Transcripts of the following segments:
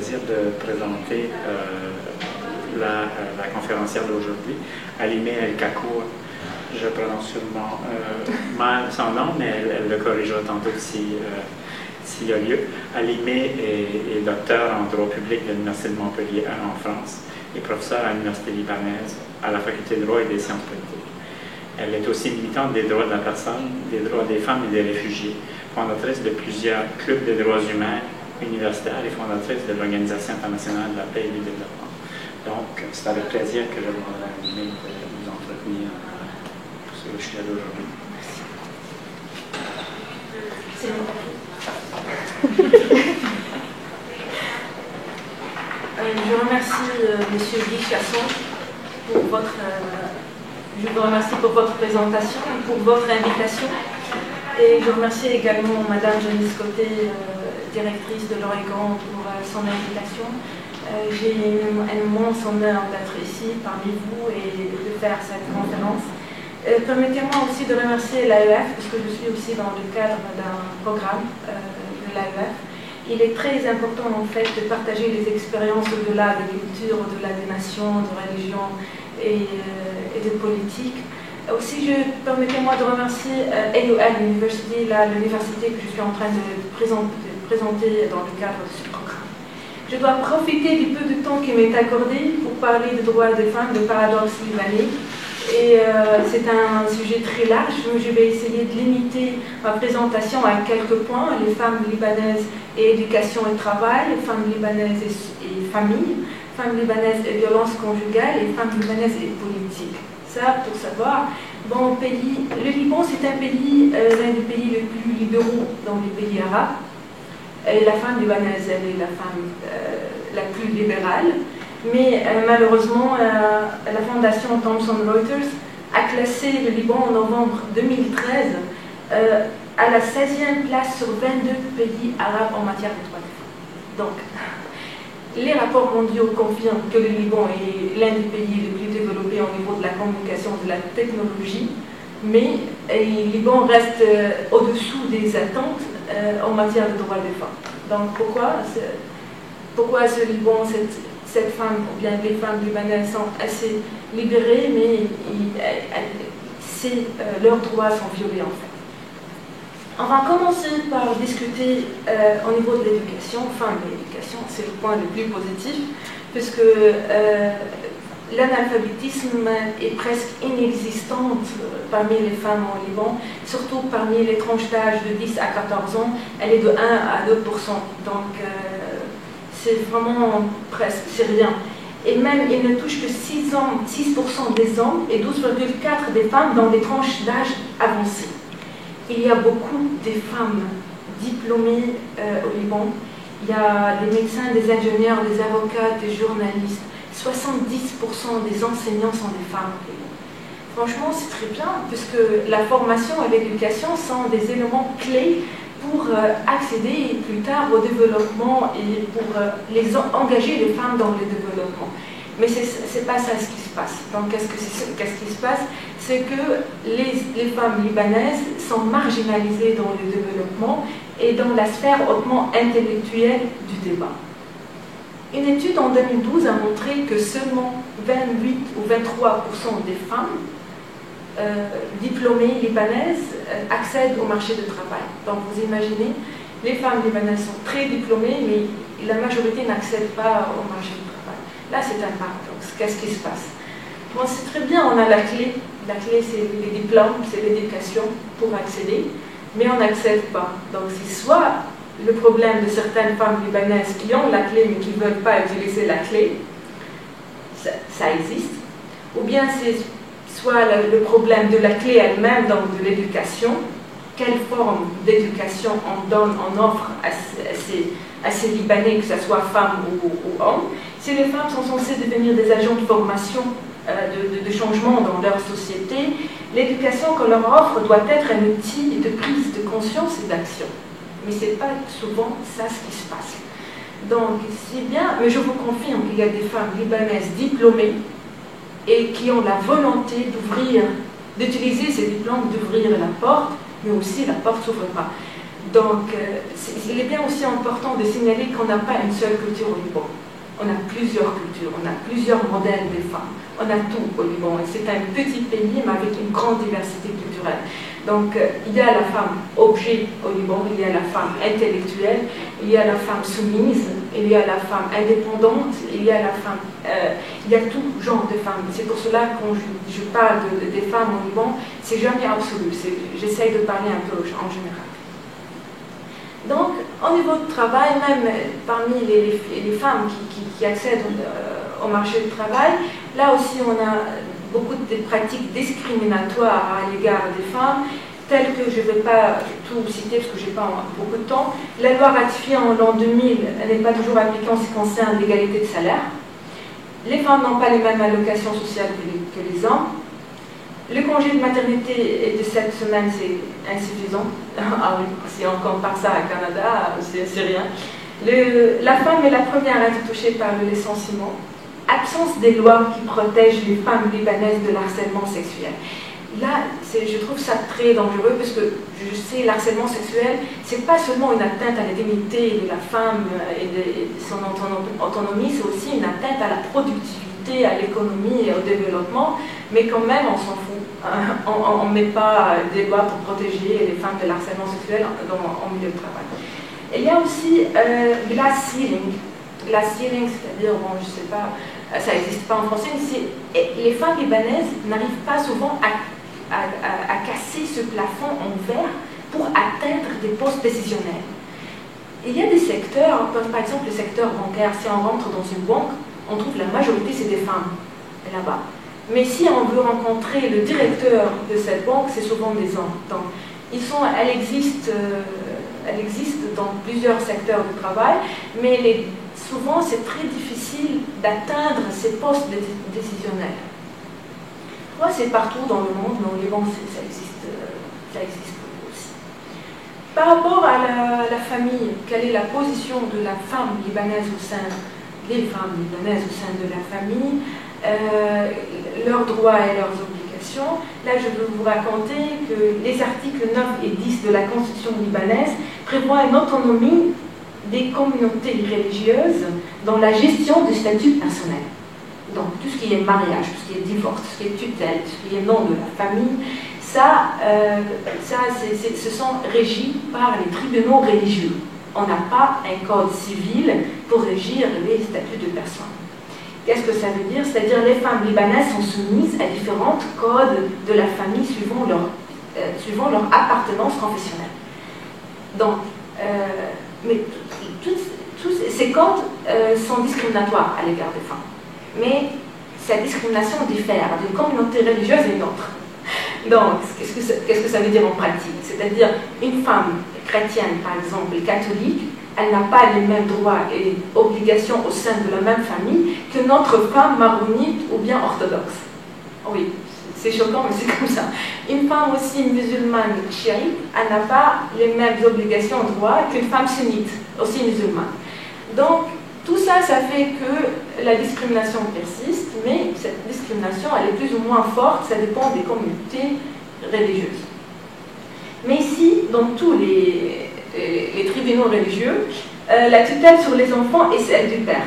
plaisir de présenter la conférencière d'aujourd'hui, Halimé El Kakour. Je prononce sûrement mal son nom, mais elle le corrigera tantôt s'il y a lieu. Halimé est docteur en droit public de l'Université de Montpellier en France et professeure à l'Université libanaise à la faculté de droit et des sciences politiques. Elle est aussi militante des droits de la personne, des droits des femmes et des réfugiés, fondatrice de plusieurs clubs des droits humains universitaires et fondatrice de l'Organisation internationale de la paix et du développement. Donc, c'est avec plaisir que je vous demanderai à Halimé de nous entretenir sur le sujet d'aujourd'hui. C'est bon. Je remercie M. Guy Chasson pour je vous remercie pour votre présentation et pour votre invitation. Et je remercie également Mme Janice Côté, directrice de l'Oregon, pour son invitation. J'ai un immense honneur d'être ici parmi vous et de faire cette conférence. Permettez-moi aussi de remercier l'AEF, puisque je suis aussi dans le cadre d'un programme de l'AEF. Il est très important en fait de partager les expériences au-delà de culture, au-delà des nations, de religions et de politique. Aussi, permettez-moi de remercier AUL University, l'université que je suis en train de présenter dans le cadre de ce programme. Je dois profiter du peu de temps qui m'est accordé pour parler des droits des femmes, de paradoxe libanais. Et c'est un sujet très large. Je vais essayer de limiter ma présentation à quelques points: les femmes libanaises et éducation et travail, les femmes libanaises et famille, femmes libanaises et violence conjugale, et femmes libanaises et politique. Ça, pour savoir, bon, le Liban, c'est un pays, l'un des pays les plus libéraux dans les pays arabes. Et la femme libanaise, elle est la femme la plus libérale. Mais malheureusement, la fondation Thomson Reuters a classé le Liban en novembre 2013 à la 16e place sur 22 pays arabes en matière de droits des femmes. Donc, les rapports mondiaux confirment que le Liban est l'un des pays les plus développés au niveau de la communication, de la technologie, mais le Liban reste au-dessous des attentes en matière de droits des femmes. Donc, pourquoi ce Liban, cette femme, ou bien les femmes libanaises sont assez libérées, mais leurs droits sont violés en fait. On va commencer par discuter au niveau de l'éducation. Enfin, l'éducation, c'est le point le plus positif, puisque l'analphabétisme est presque inexistant parmi les femmes au Liban, surtout parmi les tranches d'âge de 10 à 14 ans, elle est de 1 à 2%. Donc, c'est vraiment presque, c'est rien. Et même, il ne touche que 6% des hommes et 12,4% des femmes dans des tranches d'âge avancées. Il y a beaucoup de femmes diplômées au Liban. Il y a des médecins, des ingénieurs, des avocats, des journalistes. 70% des enseignants sont des femmes au Liban. Franchement, c'est très bien, puisque la formation et l'éducation sont des éléments clés pour accéder plus tard au développement et pour engager les femmes dans le développement. Mais ce n'est pas ça ce qui se passe. Donc qu'est-ce qui se passe? C'est que les femmes libanaises sont marginalisées dans le développement et dans la sphère hautement intellectuelle du débat. Une étude en 2012 a montré que seulement 28 ou 23% des femmes diplômées libanaises accèdent au marché du travail. Donc vous imaginez, les femmes libanaises sont très diplômées, mais la majorité n'accède pas au marché du travail. Là, c'est un paradoxe. Qu'est-ce qui se passe? Bon, c'est très bien, on a la clé. La clé, c'est les diplômes, c'est l'éducation pour accéder, mais on n'accède pas. Donc c'est soit le problème de certaines femmes libanaises qui ont la clé, mais qui ne veulent pas utiliser la clé, ça existe, ou bien c'est soit le problème de la clé elle-même, donc de l'éducation, quelle forme d'éducation on offre à ces Libanais, que ce soit femmes ou hommes. Si les femmes sont censées devenir des agents de formation, de changement dans leur société, l'éducation qu'on leur offre doit être un outil de prise de conscience et d'action. Mais ce n'est pas souvent ça ce qui se passe. Donc, c'est bien, mais je vous confirme qu'il y a des femmes libanaises diplômées et qui ont la volonté d'utiliser ces diplômes, d'ouvrir la porte, mais aussi la porte ne s'ouvre pas. Donc, il est bien aussi important de signaler qu'on n'a pas une seule culture au Liban. On a plusieurs cultures, on a plusieurs modèles de femmes, on a tout au Liban. C'est un petit pays, mais avec une grande diversité culturelle. Donc, il y a la femme objet au Liban, il y a la femme intellectuelle, il y a la femme soumise, il y a la femme indépendante, il y a la femme... il y a tout genre de femmes. C'est pour cela que quand je parle des femmes au Liban, c'est jamais absolu. J'essaye de parler un peu en général. Donc, au niveau du travail, même parmi les femmes qui accèdent au marché du travail, là aussi on a beaucoup de pratiques discriminatoires à l'égard des femmes, telles que je ne vais pas tout citer parce que je n'ai pas beaucoup de temps. La loi ratifiée en l'an 2000 n'est pas toujours appliquée en ce qui concerne l'égalité de salaire. Les femmes n'ont pas les mêmes allocations sociales que les hommes. Le congé de maternité est de 7 semaines, c'est insuffisant. Ah oui, si on compare ça au Canada, c'est rien. La femme est la première à être touchée par le licenciement. Absence des lois qui protègent les femmes libanaises de l'harcèlement sexuel. Là, je trouve ça très dangereux parce que je sais, l'harcèlement sexuel, c'est pas seulement une atteinte à la dignité de la femme et de son autonomie, c'est aussi une atteinte à la productivité, à l'économie et au développement, mais quand même, on s'en fout. On ne met pas des lois pour protéger les femmes de l'harcèlement sexuel en milieu de travail. Il y a aussi glass ceiling. Glass ceiling, c'est-à-dire, bon, je ne sais pas, ça n'existe pas en français, mais les femmes libanaises n'arrivent pas souvent à casser ce plafond en verre pour atteindre des postes décisionnels. Il y a des secteurs, comme par exemple le secteur bancaire. Si on rentre dans une banque, on trouve la majorité, c'est des femmes là-bas. Mais si on veut rencontrer le directeur de cette banque, c'est souvent des hommes. Donc, elle existe dans plusieurs secteurs de travail, mais souvent c'est très difficile d'atteindre ces postes décisionnels. C'est partout dans le monde, mais au Liban, ça existe aussi. Par rapport à la famille, quelle est la position de la femme libanaise des femmes libanaises au sein de la famille, leurs droits et leurs obligations. Là, je veux vous raconter que les articles 9 et 10 de la Constitution libanaise prévoient une autonomie des communautés religieuses dans la gestion du statut personnel. Donc, tout ce qui est mariage, tout ce qui est divorce, tout ce qui est tutelle, tout ce qui est nom de la famille, ce sont régis par les tribunaux religieux. On n'a pas un code civil pour régir les statuts de personnes. Qu'est-ce que ça veut dire? C'est-à-dire les femmes libanaises sont soumises à différents codes de la famille suivant leur appartenance confessionnelle. Donc, mais tous ces codes sont discriminatoires à l'égard des femmes. Mais cette discrimination diffère d'une communauté religieuse à une autre. Donc, qu'est-ce que ça veut dire en pratique? C'est-à-dire, une femme chrétienne, par exemple, catholique, elle n'a pas les mêmes droits et obligations au sein de la même famille que notre femme maronite ou bien orthodoxe. Oui, c'est choquant, mais c'est comme ça. Une femme aussi musulmane chiite, elle n'a pas les mêmes obligations et droits qu'une femme sunnite, aussi musulmane. Donc, tout ça, ça fait que la discrimination persiste, mais cette discrimination, elle est plus ou moins forte, ça dépend des communautés religieuses. Mais ici, dans tous les tribunaux religieux, la tutelle sur les enfants est celle du père.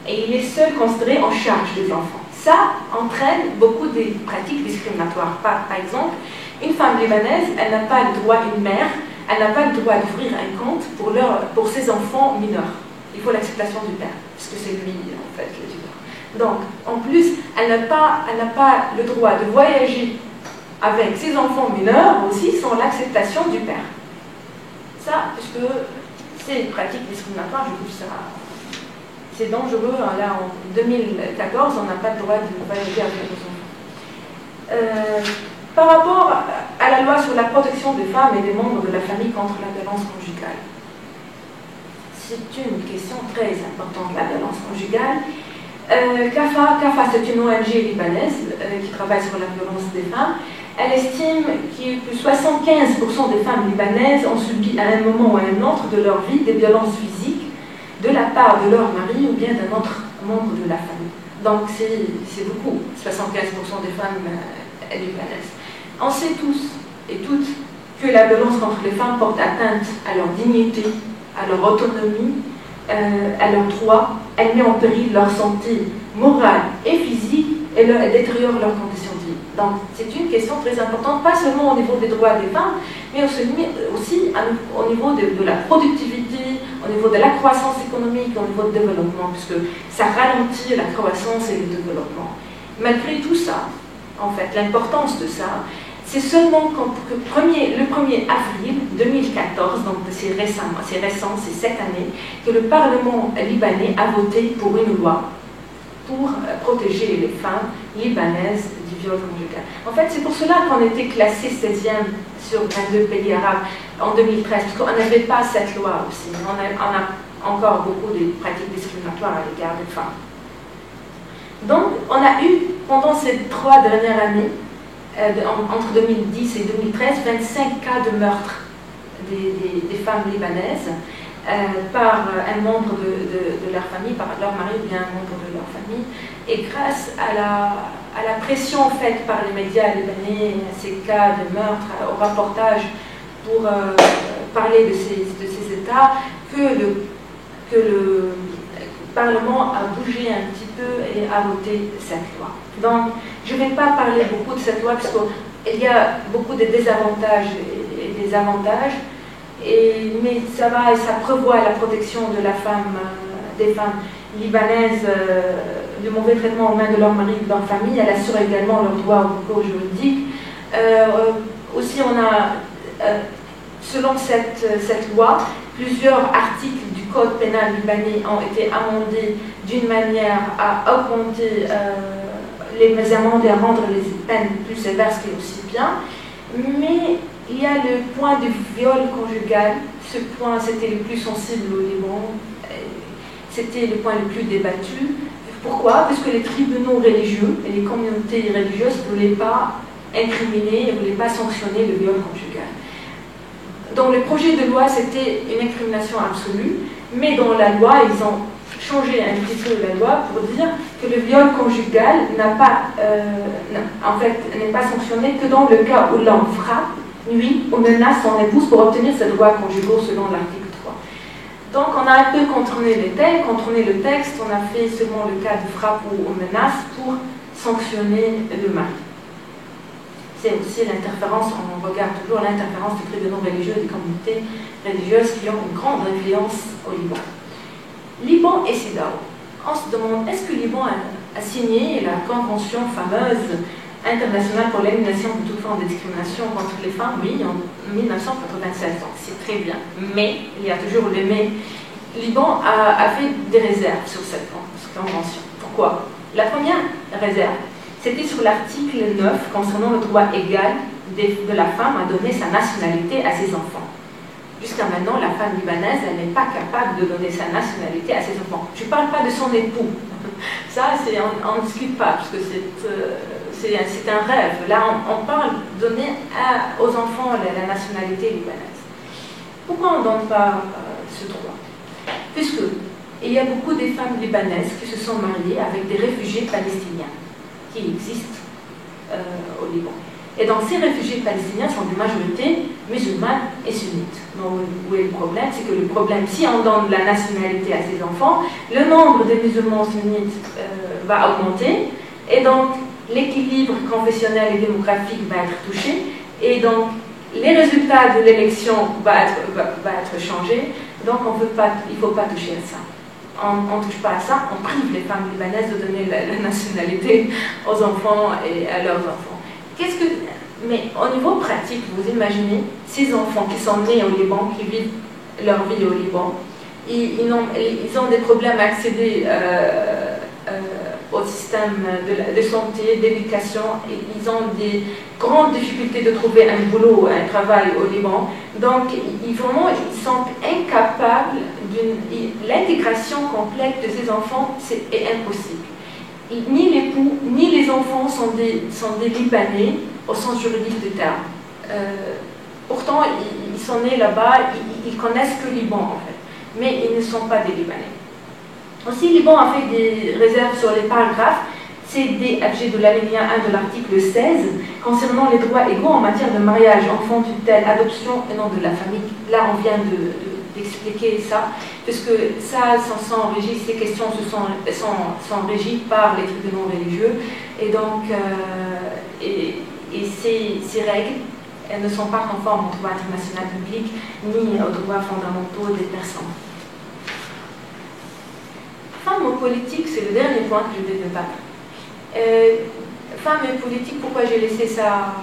Et il est seul considéré en charge des enfants. Ça entraîne beaucoup de pratiques discriminatoires. Par exemple, une femme libanaise, elle n'a pas le droit, une mère, elle n'a pas le droit d'ouvrir un compte pour ses enfants mineurs. Il faut l'acceptation du père, puisque c'est lui, en fait, le tuteur. Donc, en plus, elle n'a pas le droit de voyager avec ses enfants mineurs aussi sans l'acceptation du père. Ça, puisque c'est une pratique discriminatoire, je trouve ça... C'est dangereux. Là, en 2014, on n'a pas le droit de voyager avec nos enfants. Par rapport à la loi sur la protection des femmes et des membres de la famille contre la violence conjugale, c'est une question très importante, la violence conjugale. CAFA, c'est une ONG libanaise qui travaille sur la violence des femmes. Elle estime que 75% des femmes libanaises ont subi à un moment ou à un autre de leur vie des violences physiques de la part de leur mari ou bien d'un autre membre de la famille. Donc c'est beaucoup, 75% des femmes libanaises. On sait tous et toutes que la violence contre les femmes porte atteinte à leur dignité, à leur autonomie, à leurs droits, elle met en péril leur santé morale et physique et elle détériore leurs conditions de vie. Donc c'est une question très importante, pas seulement au niveau des droits des femmes, mais aussi au niveau de la productivité, au niveau de la croissance économique, au niveau du développement, puisque ça ralentit la croissance et le développement. Malgré tout ça, en fait, l'importance de ça, c'est seulement le 1er avril 2014, donc c'est récent, c'est cette année, que le Parlement libanais a voté pour une loi pour protéger les femmes libanaises du viol conjugal. En fait, c'est pour cela qu'on était classé 16e sur 22 pays arabes en 2013, parce qu'on n'avait pas cette loi aussi. On a encore beaucoup de pratiques discriminatoires à l'égard des femmes. Donc, on a eu, pendant ces 3 dernières années, entre 2010 et 2013, 25 cas de meurtre des femmes libanaises par un membre de leur famille, par leur mari ou bien un membre de leur famille. Et grâce à la pression faite par les médias libanais, à ces cas de meurtre, au rapportage pour parler de ces États, que le Parlement a bougé un petit peu et a voté cette loi. Donc, je ne vais pas parler beaucoup de cette loi parce qu'il y a beaucoup de désavantages et des avantages, mais ça prévoit la protection de la femme, des femmes libanaises du mauvais traitement aux mains de leur mari ou de leur famille. Elle assure également leurs droits au recours juridique. Aussi, on a, selon cette loi, plusieurs articles du Code pénal libanais ont été amendés d'une manière à augmenter les amendes et à rendre les peines plus sévères, ce qui est aussi bien. Mais il y a le point du viol conjugal. Ce point, c'était le plus sensible au Liban. C'était le point le plus débattu. Pourquoi? Parce que les tribunaux religieux et les communautés religieuses ne voulaient pas incriminer, ne voulaient pas sanctionner le viol conjugal. Dans le projet de loi, c'était une incrimination absolue, mais dans la loi, ils ont changé un petit peu la loi pour dire que le viol conjugal n'est pas sanctionné que dans le cas où l'homme frappe, nuit ou menace son épouse pour obtenir ses droits conjugaux selon l'article 3. Donc on a un peu contourné le texte, on a fait seulement le cas de frappe ou menace pour sanctionner le mari. C'est aussi l'interférence, on regarde toujours l'interférence des tribunaux religieux et des communautés religieuses qui ont une grande influence au Liban. Liban et CEDAW. On se demande, est-ce que le Liban a signé la convention fameuse internationale pour l'élimination de toute forme de discrimination contre les femmes? Oui, en 1996, donc c'est très bien. Mais, il y a toujours le mais, le Liban a fait des réserves sur cette convention. Pourquoi? La première réserve, c'était sur l'article 9 concernant le droit égal de la femme à donner sa nationalité à ses enfants. Jusqu'à maintenant, la femme libanaise, elle n'est pas capable de donner sa nationalité à ses enfants. Je ne parle pas de son époux. Ça, on ne discute pas, parce que c'est un rêve. Là, on parle de donner aux enfants la nationalité libanaise. Pourquoi on ne donne pas ce droit? Puisqu'il y a beaucoup de femmes libanaises qui se sont mariées avec des réfugiés palestiniens qui existent au Liban. Et donc ces réfugiés palestiniens sont de majorité musulmane et sunnite. Donc où est le problème? C'est que le problème, si on donne la nationalité à ses enfants, le nombre de musulmans sunnites va augmenter, et donc l'équilibre confessionnel et démographique va être touché, et donc les résultats de l'élection vont être changés. Donc il ne faut pas toucher à ça. On ne touche pas à ça, on prive les femmes libanaises de donner la nationalité aux enfants et à leurs enfants. Mais au niveau pratique, vous imaginez ces enfants qui sont nés au Liban, qui vivent leur vie au Liban, ils ont des problèmes à accéder au système de santé, d'éducation, ils ont des grandes difficultés de trouver un boulot, un travail au Liban. Donc, ils sont incapables l'intégration complète de ces enfants est impossible. Ni l'époux, ni les enfants sont des Libanais au sens juridique du terme. Pourtant, ils sont nés là-bas, ils connaissent que le Liban en fait, mais ils ne sont pas des Libanais. Aussi, le Liban a fait des réserves sur les paragraphes. C-D-F-G de l'alinéa 1 de l'article 16 concernant les droits égaux en matière de mariage, enfant, tutelle, adoption et nom de la famille. Là, on vient d'expliquer ça, puisque ça, ces questions sont régies par les tribunaux religieux, et donc ces règles, elles ne sont pas conformes au droit international public ni aux droits fondamentaux des personnes. Femmes politiques, c'est le dernier point que je vais débattre. Femmes et politique, pourquoi j'ai laissé ça?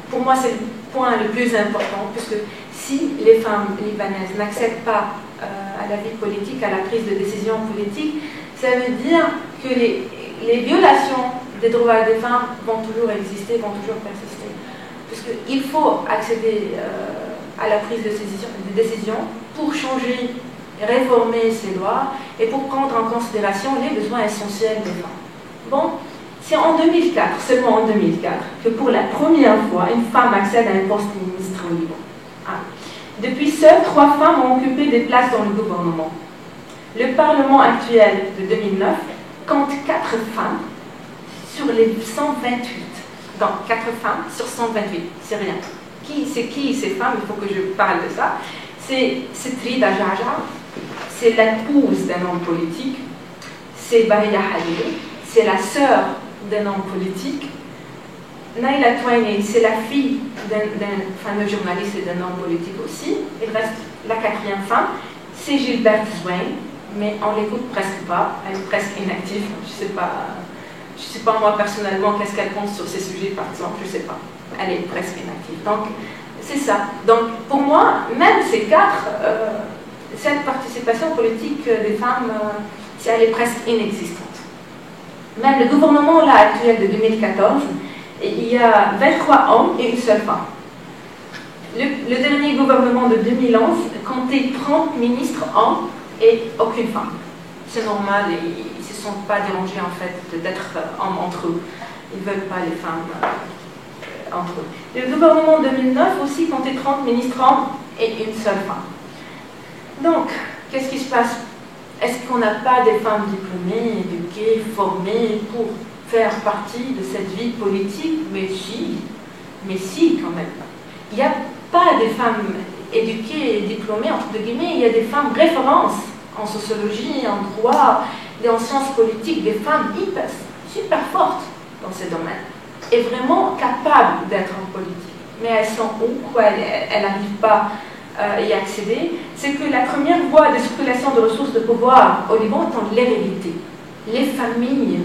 Pour moi, c'est le point le plus important, puisque si les femmes libanaises n'accèdent pas à la vie politique, à la prise de décision politique, ça veut dire que les violations des droits des femmes vont toujours exister, vont toujours persister. Puisqu'il faut accéder à la prise de décision pour changer, réformer ces lois et pour prendre en considération les besoins essentiels des femmes. Bon, c'est en 2004, seulement en 2004, que pour la première fois, une femme accède à un poste de ministre au Liban. Depuis seules 3 femmes ont occupé des places dans le gouvernement. Le Parlement actuel de 2009 compte 4 femmes sur les 128. Donc 4 femmes sur 128, c'est rien. C'est qui ces femmes? Il faut que je parle de ça. C'est Trida Jaja, c'est l'épouse d'un homme politique, c'est Bahia Halil, c'est la sœur d'un homme politique. Naila Touaini, c'est la fille d'un fameux journaliste et d'un homme politique aussi. Il reste la 4e femme, c'est Gilberte Zouane, mais on l'écoute presque pas, elle est presque inactive. Je sais pas moi personnellement qu'est-ce qu'elle pense sur ces sujets par exemple, je sais pas. Elle est presque inactive. Donc c'est ça. Donc pour moi, même ces 4, cette participation politique des femmes, elle est presque inexistante. Même le gouvernement là, actuel de 2014, il y a 23 hommes et une seule femme. Le dernier gouvernement de 2011 comptait 30 ministres hommes et aucune femme. C'est normal, ils ne se sont pas dérangés en fait d'être hommes entre eux. Ils ne veulent pas les femmes entre eux. Le gouvernement de 2009 aussi comptait 30 ministres hommes et une seule femme. Donc, qu'est-ce qui se passe? Est-ce qu'on n'a pas des femmes diplômées, éduquées, formées pour faire partie de cette vie politique? Mais si quand même. Il n'y a pas des femmes éduquées et diplômées, entre guillemets, il y a des femmes références en sociologie, en droit, et en sciences politiques, des femmes hyper, super fortes dans ces domaines, et vraiment capables d'être en politique. Mais elles sont où? Pourquoi elles n'arrivent pas à y accéder? C'est que la première voie de circulation de ressources de pouvoir au Liban est en l'hérédité. Les familles,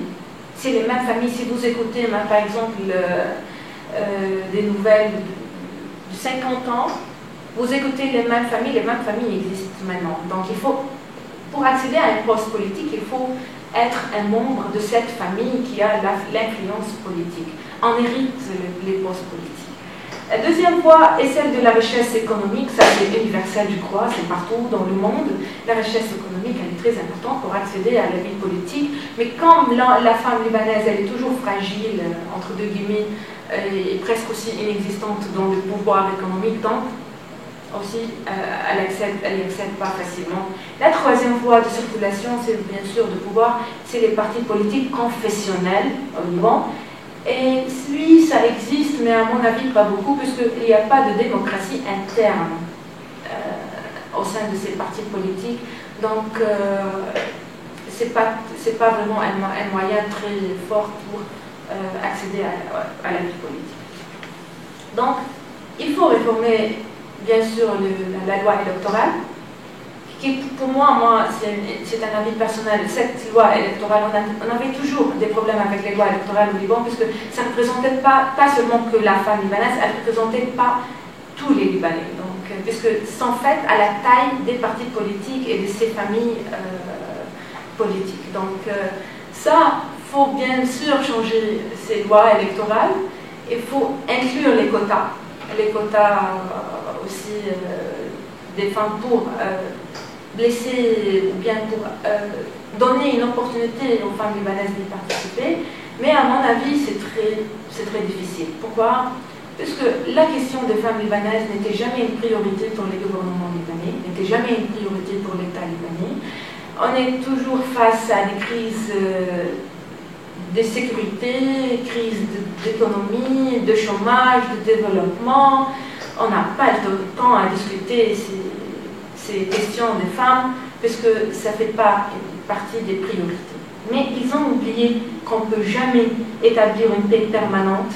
c'est les mêmes familles. Si vous écoutez, par exemple, des nouvelles de 50 ans, vous écoutez les mêmes familles existent maintenant. Donc il faut, pour accéder à un poste politique, il faut être un membre de cette famille qui a l'influence politique. On hérite les postes politiques. La deuxième voie est celle de la richesse économique. Ça, c'est universel, je crois, c'est partout dans le monde. La richesse économique, elle est très importante pour accéder à la vie politique. Mais comme la femme libanaise, elle est toujours fragile, entre deux guillemets, et presque aussi inexistante dans le pouvoir économique, donc aussi, elle n'y accède pas facilement. La troisième voie de circulation, c'est bien sûr de pouvoir, c'est les partis politiques confessionnels au Liban. Et lui, ça existe, mais à mon avis, pas beaucoup, puisqu'il n'y a pas de démocratie interne au sein de ces partis politiques. Donc, c'est pas vraiment un moyen très fort pour accéder à la vie politique. Donc, il faut réformer, bien sûr, la loi électorale, qui pour moi c'est un avis personnel. Cette loi électorale, on avait toujours des problèmes avec les lois électorales au Liban, puisque ça ne représentait pas seulement que la femme libanaise, elle ne représentait pas tous les Libanais. Donc, puisque sont faites à la taille des partis politiques et de ces familles politiques. Donc, ça, il faut bien sûr changer ces lois électorales. Il faut inclure les quotas aussi des femmes pour blesser ou bien pour donner une opportunité aux femmes libanaises d'y participer. Mais à mon avis, c'est très difficile. Pourquoi? Parce que la question des femmes libanaises n'était jamais une priorité pour les gouvernements libanais, n'était jamais une priorité pour l'État libanais. On est toujours face à des crises de sécurité, crise d'économie, de chômage, de développement. On n'a pas le temps à discuter ces questions des femmes, puisque ça ne fait pas partie des priorités. Mais ils ont oublié qu'on ne peut jamais établir une paix permanente,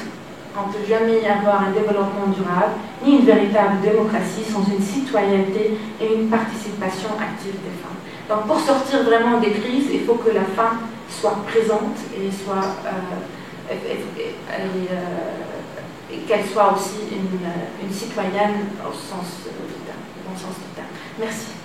on ne peut jamais avoir un développement durable, ni une véritable démocratie sans une citoyenneté et une participation active des femmes. Donc pour sortir vraiment des crises, il faut que la femme soit présente et qu'elle soit aussi une citoyenne au sens du terme, au bon sens du terme. Merci.